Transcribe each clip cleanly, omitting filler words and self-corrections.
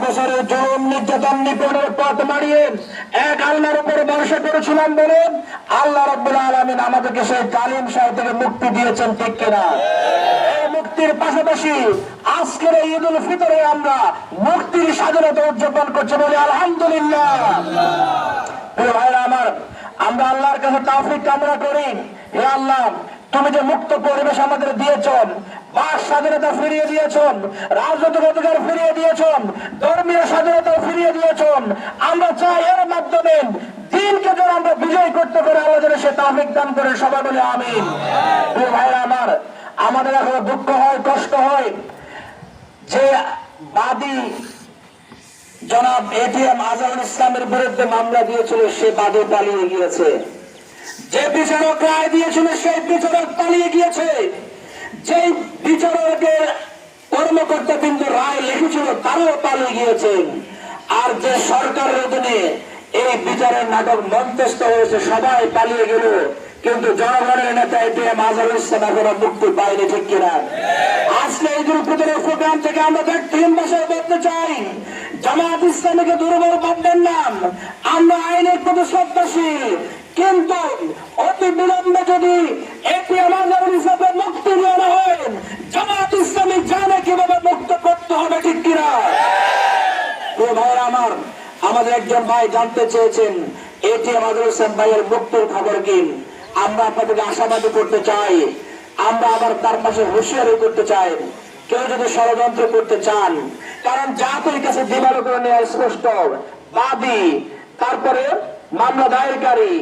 বছরের জুলুম নির্যাতন নিপীড়নের পথ মারিয়ে এক আল্লাহর উপর ভরসা করেছিলাম বলে আল্লাহ রাব্বুল আলামিন আমাদেরকে সেই জালিম শাহ থেকে মুক্তি দিয়েছেন, ঠিক কিনা? এই মুক্তির পাশাপাশি আজকের এই ঈদুল ফিতরে আমরা মুক্তির স্বাধীনতা উদযাপন করছি, বলি আলহামদুলিল্লাহ। প্রিয় ভাইরা আমার, আমরা আল্লাহর কাছে তৌফিক কামনা করি, হে আল্লাহ, তুমি যে মুক্ত পরিবেশ আমাদের দিয়েছেন, বাক স্বাধীনতা ফিরিয়ে দিয়েছেন, রাজনৈতিক অধিকার ফিরিয়ে দিয়েছেন, ধর্মীয় স্বাধীনতা ফিরিয়ে দিয়েছেন, আমরা চাই এর মাধ্যমে দিনকে যেন আমরা বিজয় করতে পারি, আল্লাহ যেন সে তৌফিক দান করে, সবাই বলে আমিন। প্রিয় ভাইরা আমার, আমাদের এখন দুঃখ হয়, কষ্ট হয় যে বাদী জনাব এটিএম আজহারুল ইসলামের বিরুদ্ধে মামলা দিয়েছিল, সে বাদী পালিয়ে গিয়েছে। যে বিচারক রায় দিয়েছিল সেই বিচারক পালিয়ে গিয়েছে। যে বিচারকের কর্মকর্তা কিন্তু রায় লিখেছিল তারাও পালিয়ে গিয়েছেন। আর যে সরকারের অধীনে এই বিচারের নাটক মঞ্চস্থ হয়েছে সবাই পালিয়ে গেল, কিন্তু জনগণের নেতা এটিএম আজহারুল ইসলাম এখনো মুক্তি পায়নি, ঠিক কিনা? আজকে ঈদুল ফিতরের প্রোগ্রাম থেকে আমরা তিন ভাষায় বলতে চাই, জামায়াত ইসলামীকে দুর্বল ভাববেন না, আমরা আইনের প্রতি শ্রদ্ধাশীল, কিন্তু অতি বিলম্বে যদি এটিএম আজহারুল ইসলামের মুক্তি নেওয়া হয়, জামায়াত ইসলামী জানে কিভাবে মুক্ত করতে হবে, ঠিক কিনা? প্রিয় ভাইরা আমার, আমাদের একজন ভাই জানতে চেয়েছেন এটিএম আজহারুল ইসলাম ভাইয়ের মুক্তির খবর কি। আমরা আপনাদেরকে আশাবাদী করতে চাই, আমরা আবার তার পাশে হুঁশিয়ারি করতে চাই, কেউ যদি ষড়যন্ত্র করতে চান, কারণ জাতির কাছে দিবালো করে নেওয়া স্পষ্ট, বাদী, তারপরে মামলা দায়েরকারী,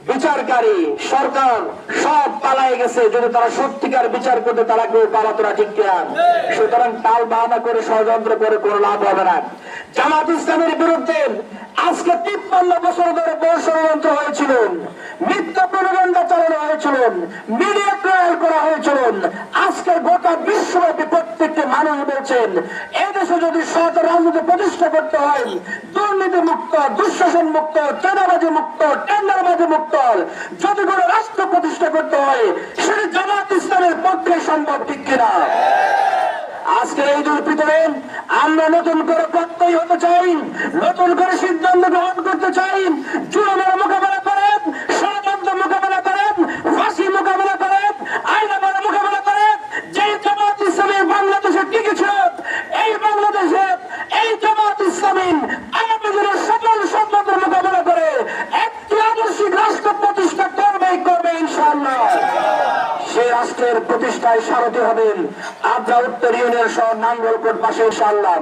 বিচারকারী, সরকার সব পালাই গেছে। যদি তারা সত্যিকার বিচার করতে তারা কেউ পালাতো না, ঠিক কিনা? সুতরাং তাল বাহানা করে ষড়যন্ত্র করে কোনো লাভ হবে না। জামাত ইসলামের বিরুদ্ধে আজকে 53 বছর ধরে বহু ষড়যন্ত্র হয়েছিল, মিথ্যা প্রপাগান্ডা চালানো হয়েছিল, মিডিয়া ট্রায়াল করা হয়েছিল। আজকে গোটা বিশ্বব্যাপী প্রত্যেকটি মানুষ বলছেন এদেশে যদি সৎ রাজনীতি প্রতিষ্ঠা করতে হয়, দুর্নীতি মুক্ত, দুঃশাসন মুক্ত, চাঁদাবাজি মুক্ত, টেন্ডারবাজি মুক্ত যদি কোনো রাষ্ট্র প্রতিষ্ঠা করতে হয়, সেটা জামাত ইসলামের পক্ষে সম্ভব, ঠিক কিনা? আজকের এই ঈদুল ফিতরে আমরা নতুন করে প্রত্যয় হতে চাই, নতুন করে সিদ্ধান্ত গ্রহণ করতে চাই, জুলুমের মোকাবেলা করেন, ষড়যন্ত্র মোকাবেলা করেন, ফাঁসি মোকাবেলা করেন, আইনামারা মোকাবেলা করেন। যে জামাত ইসলামী বাংলাদেশে টিকেছিল, এই বাংলাদেশে এই জামাত ইসলামী আগামী দিনের সকল সংকটের মোকাবেলা করে একটি আদর্শিক রাষ্ট্র প্রতিষ্ঠা করবে ইনশাআল্লাহ। সেই রাষ্ট্রের প্রতিষ্ঠায় সারথি হবেন আমরা উত্তর ইউনিয়ন সহ নাঙ্গলকোট পাশে ইনশাআল্লাহ।